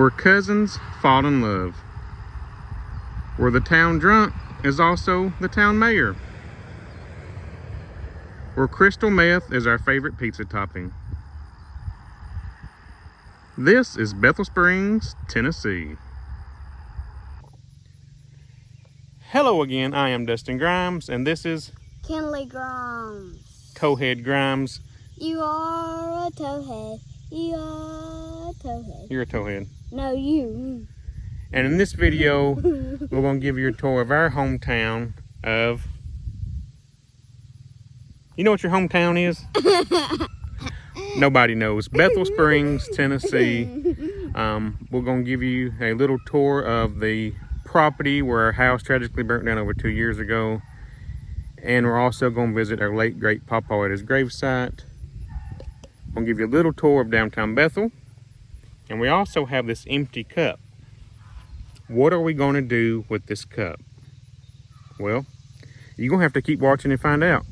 Where cousins fall in love. Where the town drunk is also the town mayor. Where crystal meth is our favorite pizza topping. This is Bethel Springs, Tennessee. Hello again, I am Dustin Grimes, and this is Kinley Grimes. Towhead Grimes. You are a towhead. You are a towhead. You're a towhead. No, you. And in this video, we're going to give you a tour of our hometown of... You know what your hometown is? Nobody knows. Bethel Springs, Tennessee. We're going to give you a little tour of the property where our house tragically burnt down over 2 years ago. And we're also going to visit our late great papaw at his gravesite. I'm going to give you a little tour of downtown Bethel. And we also have this empty cup. What are we going to do with this cup? Well, you're going to have to keep watching and find out.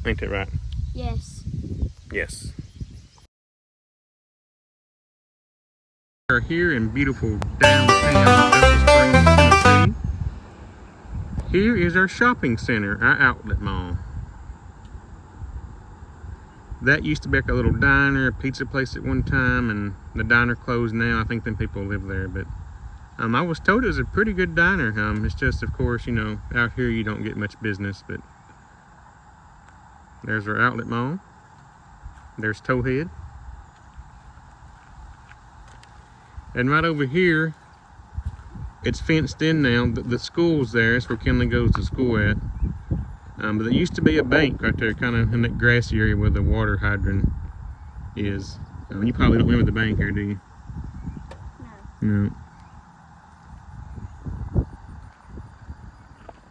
Ain't that right? Yes. Yes. We are here in beautiful downtown Bethel Springs, Tennessee. Here is our shopping center, our outlet mall. That used to be like a little diner, a pizza place at one time, and the diner closed now. I think them people live there, but I was told it was a pretty good diner. It's just, of course, you know, out here you don't get much business, but there's our outlet mall. There's Towhead. And right over here, it's fenced in now. The school's there. That's where Kinley goes to school at. But there used to be a bank right there, kind of in that grassy area where the water hydrant is. You probably don't remember the bank here, do you? No. No.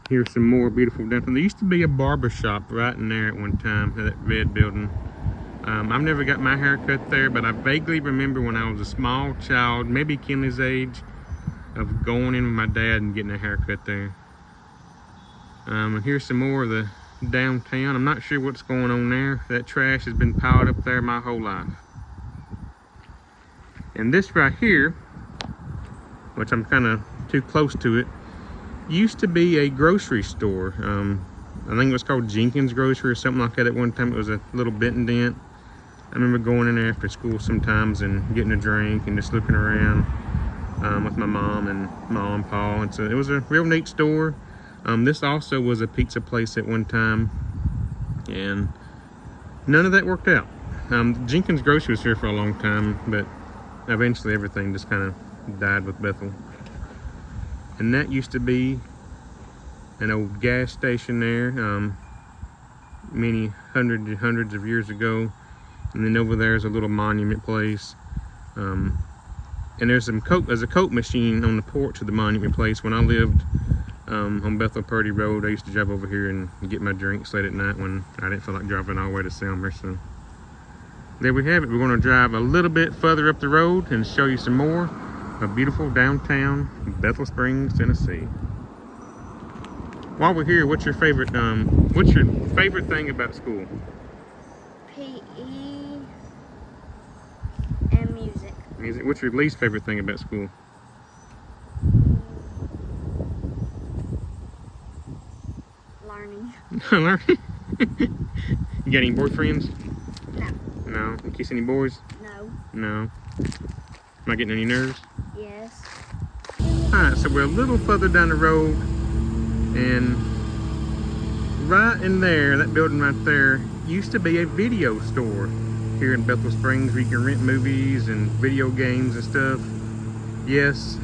Here's some more beautiful downtown. There used to be a barber shop right in there at one time, that red building. I've never got my hair cut there, but I vaguely remember when I was a small child, maybe Kinley's age, of going in with my dad and getting a haircut there. And here's some more of the downtown. I'm not sure what's going on there. That trash has been piled up there my whole life. And this right here, which I'm kind of too close to it, used to be a grocery store. I think it was called Jenkins Grocery or something like that at one time. It was a little Benton dent. I remember going in there after school sometimes and getting a drink and just looking around with my mom and Pa. And so it was a real neat store. This also was a pizza place at one time, and none of that worked out. Jenkins Grocery was here for a long time, but eventually everything just kind of died with Bethel. And that used to be an old gas station there, many hundreds of years ago. And then over there is a little monument place. And there's a Coke machine on the porch of the monument place. When I lived on Bethel Purdy Road, I used to drive over here and get my drinks late at night when I didn't feel like driving all the way to Selmer. So there we have it. We're going to drive a little bit further up the road and show you some more of beautiful downtown Bethel Springs, Tennessee. While we're here, what's your favorite thing about school? PE and music. Music. What's your least favorite thing about school? Learning. Learning? You got any boyfriends? No. No. You kiss any boys? No. No. Am I getting any nerves? Yes. Alright, so we're a little further down the road, and right in there, that building right there, used to be a video store here in Bethel Springs where you can rent movies and video games and stuff. Yes,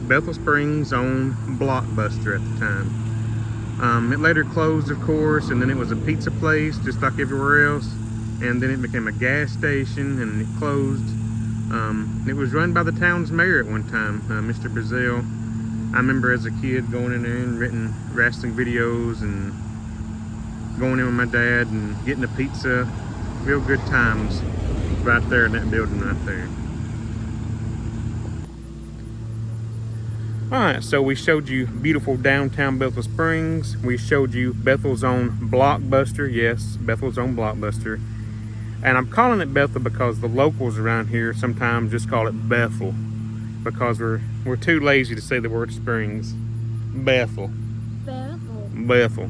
Bethel Springs owned Blockbuster at the time. It later closed, of course, and then it was a pizza place just like everywhere else, and then it became a gas station and it closed. It was run by the town's mayor at one time, Mr. Brazil. I remember as a kid going in there and renting wrestling videos and going in with my dad and getting a pizza. Real good times right there in that building right there. Alright, so we showed you beautiful downtown Bethel Springs. We showed you Bethel's own Blockbuster. Yes, Bethel's own Blockbuster. And I'm calling it Bethel because the locals around here sometimes just call it Bethel. because we're too lazy to say the word springs. Bethel. Bethel. Bethel.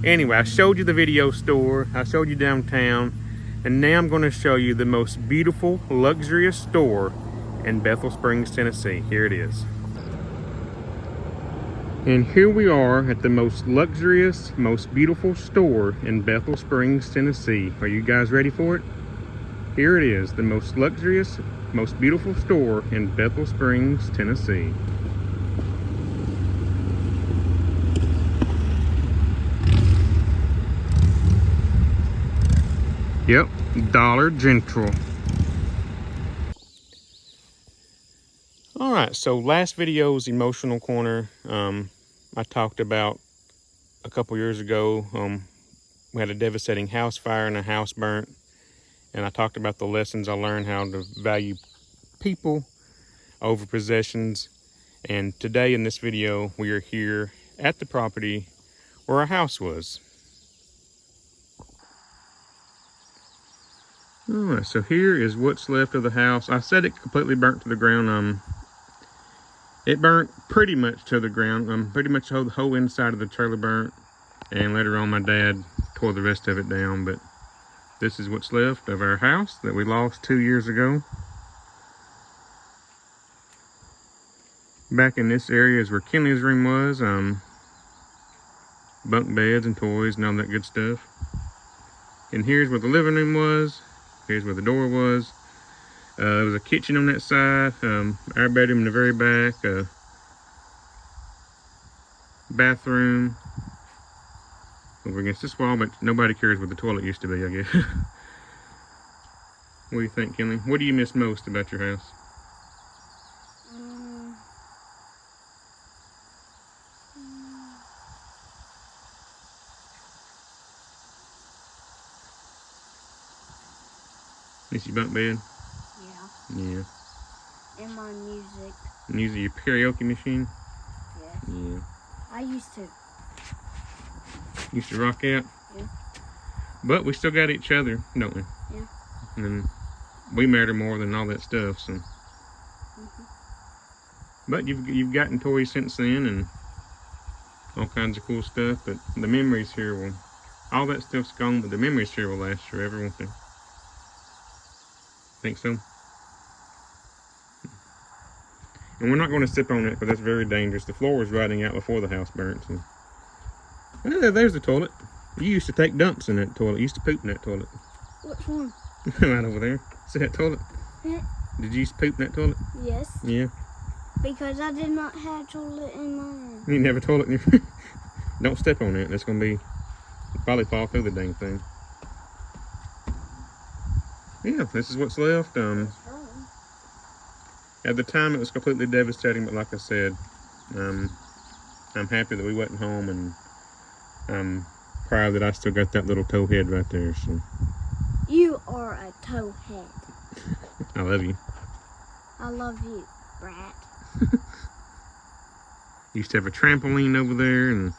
Anyway, I showed you the video store. I showed you downtown. And now I'm going to show you the most beautiful, luxurious store in Bethel Springs, Tennessee. Here it is. And here we are at the most luxurious, most beautiful store in Bethel Springs, Tennessee. Are you guys ready for it? Here it is, the most luxurious, most beautiful store in Bethel Springs, Tennessee. Yep, Dollar General. Alright, so last video's emotional corner, I talked about a couple years ago, we had a devastating house fire and a house burnt. And I talked about the lessons I learned how to value people over possessions. And today in this video, we are here at the property where our house was. Alright, so here is what's left of the house. I said it completely burnt to the ground. It burnt pretty much to the ground. Pretty much the whole inside of the trailer burnt. And later on my dad tore the rest of it down. But this is what's left of our house that we lost 2 years ago. Back in this area is where Kinley's room was. Bunk beds and toys and all that good stuff. And here's where the living room was. Here's where the door was. There was a kitchen on that side, our bedroom in the very back, bathroom over against this wall, but nobody cares where the toilet used to be, I guess. What do you think, Kinley? What do you miss most about your house? Miss your bunk bed? Yeah. And my music. Music, your karaoke machine? Yeah. Yeah. I used to. Used to rock out? Yeah. But we still got each other, don't we? Yeah. And we matter more than all that stuff, so. But you've gotten toys since then and all kinds of cool stuff, but the memories here will, all that stuff's gone, but the memories here will last forever, won't they? Think so? And we're not going to step on it because that's very dangerous. The floor was rotting out before the house burnt. So. Oh, there's the toilet. You used to take dumps in that toilet. You used to poop in that toilet. Which one? Right over there. See that toilet? Yeah. Did you used to poop in that toilet? Yes. Yeah. Because I did not have toilet in my room. You didn't have a toilet in your room? Don't step on it. It's going to be, probably fall through the dang thing. Yeah, this is what's left. At the time, it was completely devastating, but like I said, I'm happy that we wasn't home, and I'm proud that I still got that little toe head right there. So. You are a toe head. I love you. I love you, brat. Used to have a trampoline over there, and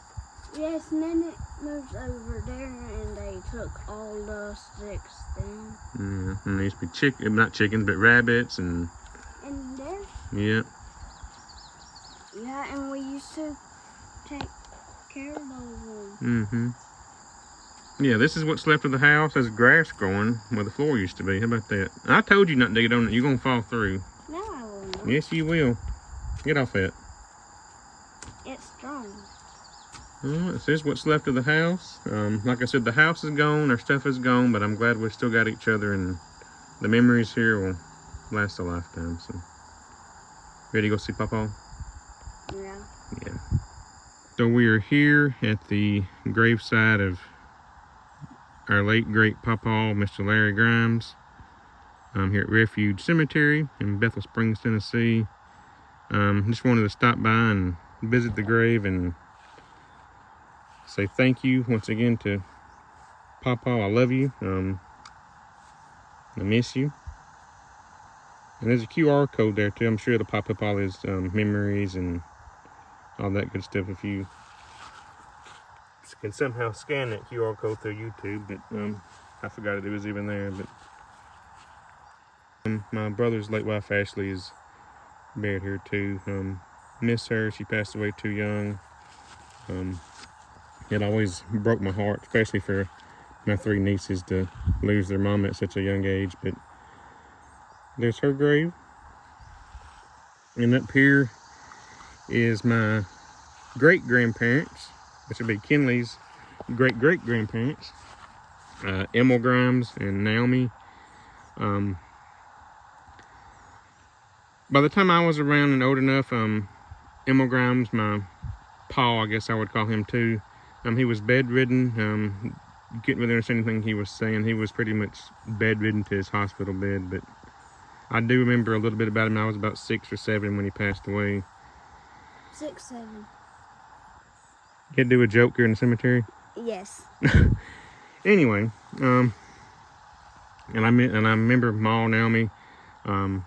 yes, and then it moved over there, and they took all the sticks down. yeah, and there used to be not chickens, but rabbits, and there. Yeah. Yeah, and we used to take care of those. Mm-hmm. Yeah, this is what's left of the house. There's grass growing where the floor used to be. How about that? I told you not to get on it. You're going to fall through. No, I will not. Yes, you will. Get off that. It's strong. Alright, this is what's left of the house. Like I said, the house is gone. Our stuff is gone, but I'm glad we still got each other, and the memories here will last a lifetime. So, ready to go see Papa? Yeah. Yeah. So we are here at the graveside of our late great Papa, Mr. Larry Grimes. I'm here at Refuge Cemetery in Bethel Springs, Tennessee. Just wanted to stop by and visit the grave and say thank you once again to Papa. I love you. I miss you. And there's a QR code there too. I'm sure it'll pop up all his memories and all that good stuff if you can somehow scan that QR code through YouTube. But I forgot it was even there. But my brother's late wife Ashley is buried here too. Miss her. She passed away too young. It always broke my heart, especially for my 3 nieces to lose their mom at such a young age. But there's her grave. And up here is my great-grandparents, which would be Kinley's great-great-grandparents, Emil Grimes and Naomi. By the time I was around and old enough, Emil Grimes, my paw, I guess I would call him too, he was bedridden. Couldn't really understand anything he was saying. He was pretty much bedridden to his hospital bed, but I do remember a little bit about him. I was about 6 or 7 when he passed away. 6, 7. You had to do a joke here in the cemetery? Yes. Anyway, and I remember Ma, Naomi, one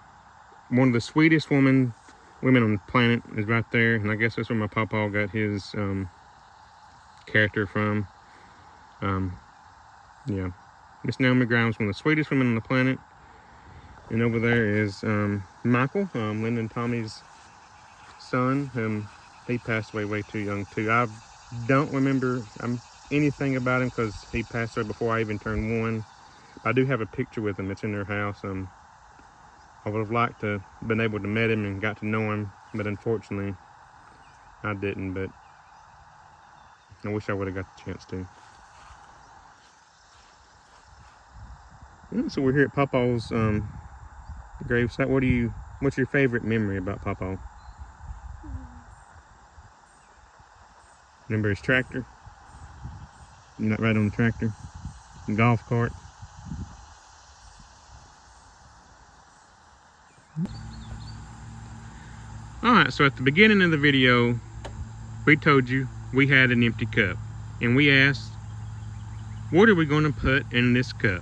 of the sweetest women on the planet is right there, and I guess that's where my papa got his character from. Yeah, Miss Naomi Grimes, one of the sweetest women on the planet. And over there is Michael, Linda and Tommy's son. He passed away way too young too. I don't remember anything about him because he passed away before I even turned 1. I do have a picture with him. It's in their house. I would have liked to have been able to meet him and got to know him, but unfortunately I didn't. But I wish I would have got the chance to. So we're here at Papaw's gravesite. What's your favorite memory about Papaw? Remember his tractor? Not right on the tractor. The golf cart. Alright, so at the beginning of the video, we told you we had an empty cup. And we asked, what are we going to put in this cup?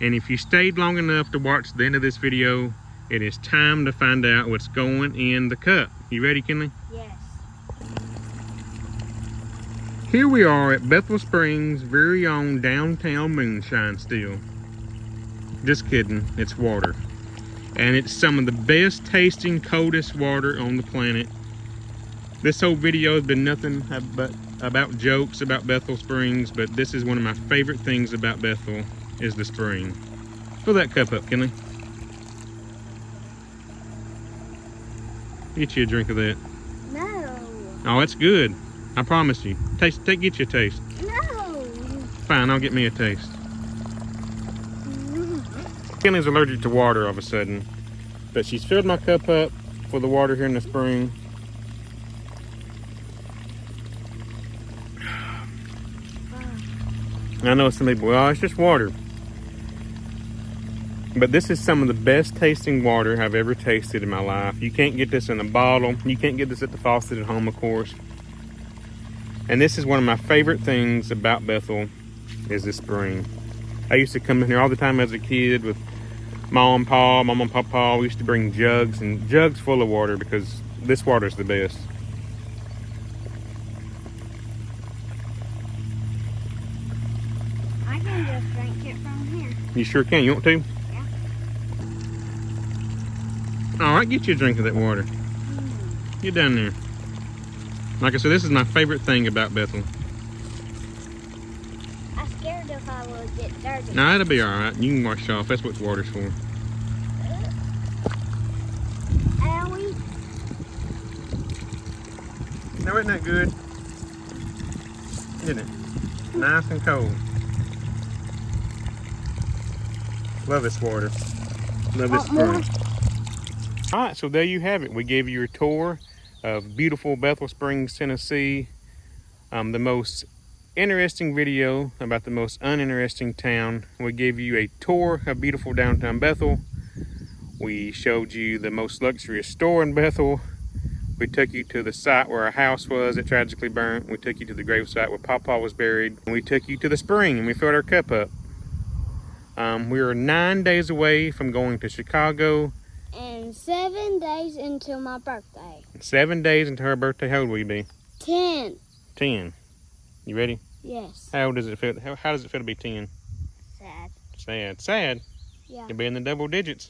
And if you stayed long enough to watch the end of this video, it is time to find out what's going in the cup. You ready, Kinley? Yes. Here we are at Bethel Springs' very own downtown moonshine still. Just kidding, it's water. And it's some of the best tasting, coldest water on the planet. This whole video has been nothing but about jokes about Bethel Springs, but this is one of my favorite things about Bethel, is the spring. Fill that cup up, Kinley. Get you a drink of that. No. Oh, it's good. I promise you. Get you a taste. No. Fine, I'll get me a taste. Kinley's allergic to water all of a sudden, but she's filled my cup up for the water here in the spring. I know some people, well, it's just water. But this is some of the best tasting water I've ever tasted in my life. You can't get this in a bottle. You can't get this at the faucet at home, of course. And this is one of my favorite things about Bethel, is the spring. I used to come in here all the time as a kid with Mom and Papa. We used to bring jugs and jugs full of water because this water is the best. I can just drink it from here. You sure can. You want to? Yeah. All right, get you a drink of that water. Get down there. Like I said, this is my favorite thing about Bethel. I'm scared if I will get dirty. Now, it'll be all right. You can wash off. That's what the water's for. Owie. Now, isn't that good? Isn't it? Nice and cold. Love this water. Love this spring. All right, so there you have it. We gave you a tour of beautiful Bethel Springs, Tennessee. The most interesting video about the most uninteresting town. We gave you a tour of beautiful downtown Bethel. We showed you the most luxurious store in Bethel. We took you to the site where our house was that tragically burnt. We took you to the grave site where Papa was buried. And we took you to the spring and we filled our cup up. We are 9 days away from going to Chicago. And 7 days until my birthday. 7 days until her birthday. How old will you be? 10. 10. You ready? Yes. How does it feel? How does it feel to be 10? Sad. Sad. Sad? Yeah. You'll be in the double digits.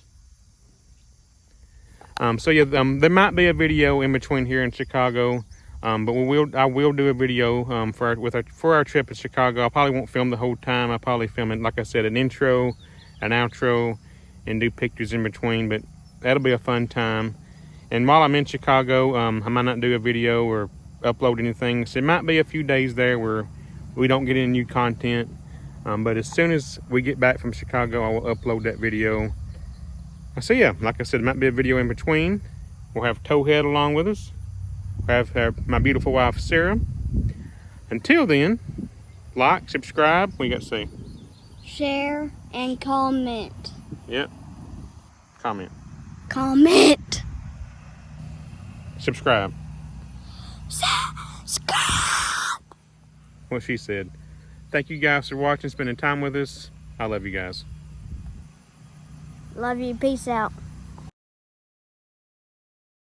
So yeah, there might be a video in between here in Chicago, but I will do a video for our trip to Chicago. I probably won't film the whole time. I'll probably film it, like I said, an intro, an outro, and do pictures in between. But that'll be a fun time. And while I'm in Chicago, I might not do a video or upload anything. So it might be a few days there where we don't get any new content. But as soon as we get back from Chicago, I will upload that video. So yeah, like I said, it might be a video in between. We'll have Towhead along with us. We'll have my beautiful wife, Sarah. Until then, like, subscribe. What you got to say? Share and comment. Yep. Comment. Comment. Subscribe. Subscribe. What she said. Thank you guys for watching, spending time with us. I love you guys. Love you. Peace out.